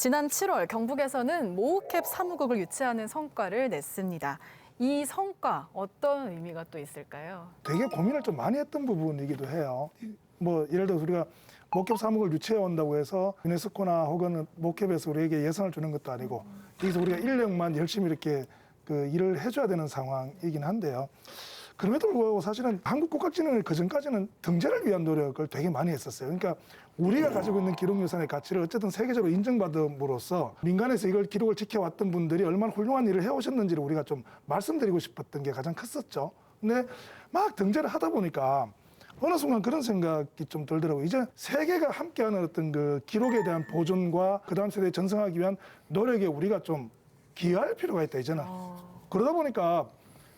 지난 7월 경북에서는 모우캡 사무국을 유치하는 성과를 냈습니다. 이 성과 어떤 의미가 또 있을까요? 되게 고민을 좀 많이 했던 부분이기도 해요. 뭐 예를 들어서 우리가 모캡 사무국을 유치해 온다고 해서 유네스코나 혹은 모캡에서 우리에게 예산을 주는 것도 아니고 여기서 우리가 인력만 열심히 이렇게 그 일을 해줘야 되는 상황이긴 한데요. 그럼에도 불구하고 사실은 한국 국가진흥원이 그전까지는 등재를 위한 노력을 되게 많이 했었어요. 그러니까 우리가 가지고 있는 기록유산의 가치를 어쨌든 세계적으로 인정받음으로써 민간에서 이걸 기록을 지켜왔던 분들이 얼마나 훌륭한 일을 해오셨는지를 우리가 좀 말씀드리고 싶었던 게 가장 컸었죠. 근데 막 등재를 하다 보니까 어느 순간 그런 생각이 좀 들더라고요. 이제 세계가 함께하는 어떤 그 기록에 대한 보존과 그 다음 세대에 전승하기 위한 노력에 우리가 좀 기여할 필요가 있다, 이제는. 그러다 보니까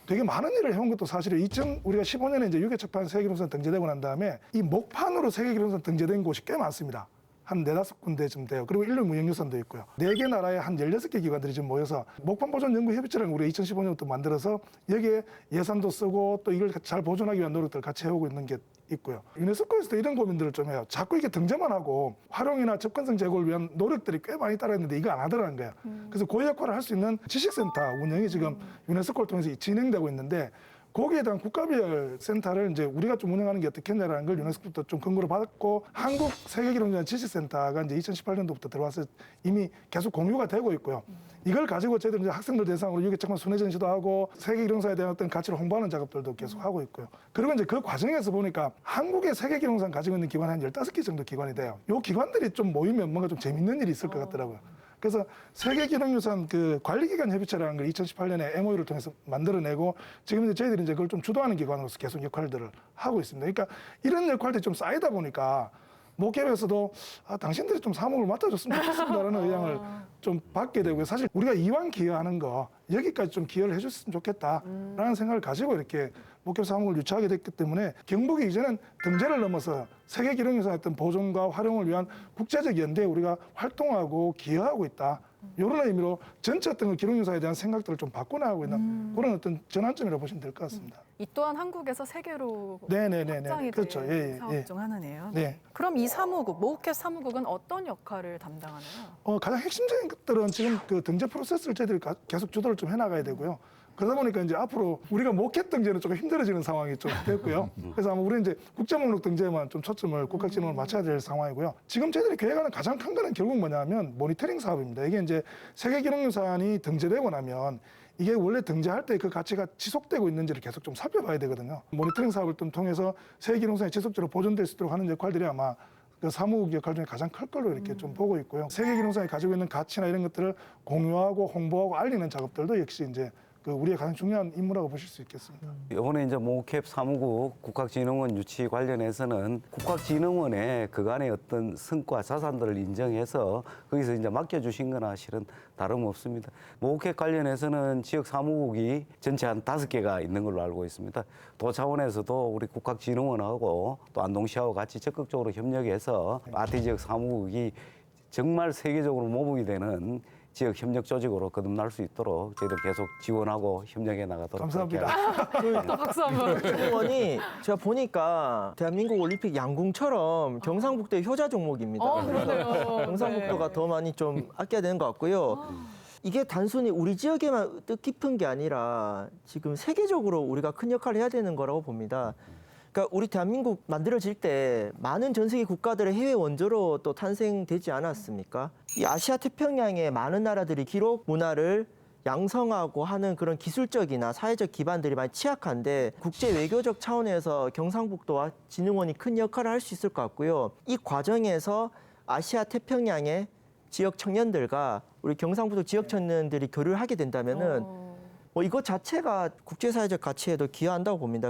되게 많은 일을 해온 것도 사실은 우리가 15년에 이제 유계철판 세계기록유산 등재되고 난 다음에 이 목판으로 세계기록유산 등재된 곳이 꽤 많습니다. 한 4-5군데쯤 돼요. 그리고 인류 무형유산도 있고요. 4개 나라의 한 16개 기관들이 지금 모여서 목판보존연구협의체라는 우리가 2015년부터 만들어서 여기에 예산도 쓰고 또 이걸 잘 보존하기 위한 노력들을 같이 해오고 있는 게 있고요. 유네스코에서도 이런 고민들을 좀 해요. 자꾸 이렇게 등재만 하고 활용이나 접근성 제고를 위한 노력들이 꽤 많이 따라했는데 이거 안 하더라는 거예요. 그래서 그 역할을 할 수 있는 지식센터 운영이 지금 유네스코를 통해서 진행되고 있는데 거기에 대한 국가별 센터를 이제 우리가 좀 운영하는 게 어떻겠냐라는 걸 유네스코부터 좀 근거로 받았고 한국 세계기록유산 지식센터가 이제 2018년도부터 들어와서 이미 계속 공유가 되고 있고요. 이걸 가지고 저희들 이제 학생들 대상으로 유계책만 순회 전시도 하고 세계기록유산에 대한 어떤 가치를 홍보하는 작업들도 계속 하고 있고요. 그리고 이제 그 과정에서 보니까 한국의 세계기록유산 가지고 있는 기관이 한 15개 정도 기관이 돼요. 요 기관들이 좀 모이면 뭔가 좀 재밌는 일이 있을 것 같더라고요. 그래서 세계기록유산 그 관리기관 협의체라는 걸 2018년에 MOU를 통해서 만들어내고 지금 이제 저희들이 이제 그걸 좀 주도하는 기관으로서 계속 역할들을 하고 있습니다. 그러니까 이런 역할들이 좀 쌓이다 보니까 모캡에서도 당신들이 좀 사무국을 맡아줬으면 좋겠습니다라는 의향을 좀 받게 되고요. 사실 우리가 이왕 기여하는 거 여기까지 좀 기여를 해줬으면 좋겠다라는 생각을 가지고 이렇게 모캡 사무국을 유치하게 됐기 때문에 경북이 이제는 등재를 넘어서 세계기록유산의 어떤 보존과 활용을 위한 국제적 연대에 우리가 활동하고 기여하고 있다. 이런 의미로 전체 어떤 그 기록유산에 대한 생각들을 좀 바꿔나가고 있는 그런 어떤 전환점이라고 보시면 될 것 같습니다. 이 또한 한국에서 세계로 네네네네. 확장이 그렇죠. 된 사업 중 하나네요. 네. 그럼 이 사무국, 모우캡 사무국은 어떤 역할을 담당하나요? 가장 핵심적인 것들은 지금 그 등재 프로세스를 저희들이 계속 주도를 좀 해나가야 되고요. 그러다 보니까 이제 앞으로 우리가 모캡 등재는 조금 힘들어지는 상황이 좀 됐고요. 그래서 아마 우리는 이제 국제목록 등재에만 좀 초점을 국가진흥원을 맞춰야 될 상황이고요. 지금 저희들이 계획하는 가장 큰 거는 결국 뭐냐면 모니터링 사업입니다. 이게 이제 세계기록유산이 등재되고 나면 이게 원래 등재할 때 그 가치가 지속되고 있는지를 계속 좀 살펴봐야 되거든요. 모니터링 사업을 좀 통해서 세계기록유산이 지속적으로 보존될 수 있도록 하는 역할들이 아마 그 사무국 역할 중에 가장 클 걸로 이렇게 좀 보고 있고요. 세계기록유산이 가지고 있는 가치나 이런 것들을 공유하고 홍보하고 알리는 작업들도 역시 이제 그 우리의 가장 중요한 임무라고 보실 수 있겠습니다. 이번에 이제 모캡 사무국 국학진흥원 유치 관련해서는 국학진흥원에 그간의 어떤 성과 자산들을 인정해서 거기서 이제 맡겨주신 거나 실은 다름없습니다. 모캡 관련해서는 지역 사무국이 전체 한 5개가 있는 걸로 알고 있습니다. 도 차원에서도 우리 국학진흥원하고 또 안동시하고 같이 적극적으로 협력해서 아태 지역 사무국이 정말 세계적으로 모범이 되는 지역 협력 조직으로 거듭날 수 있도록 저희들 계속 지원하고 협력해 나가도록 감사합니다. 또 박수 한번. 의원이 제가 보니까 대한민국 올림픽 양궁처럼 경상북도의 효자 종목입니다. 그러네요. 경상북도가 네. 더 많이 좀 아껴야 되는 것 같고요. 이게 단순히 우리 지역에만 뜻깊은 게 아니라 지금 세계적으로 우리가 큰 역할을 해야 되는 거라고 봅니다. 그러니까 우리 대한민국 만들어질 때 많은 전 세계 국가들의 해외 원조로 또 탄생되지 않았습니까? 이 아시아 태평양의 많은 나라들이 기록 문화를 양성하고 하는 그런 기술적이나 사회적 기반들이 많이 취약한데 국제 외교적 차원에서 경상북도와 진흥원이 큰 역할을 할 수 있을 것 같고요. 이 과정에서 아시아 태평양의 지역 청년들과 우리 경상북도 지역 청년들이 교류를 하게 된다면은 뭐 이것 자체가 국제사회적 가치에도 기여한다고 봅니다.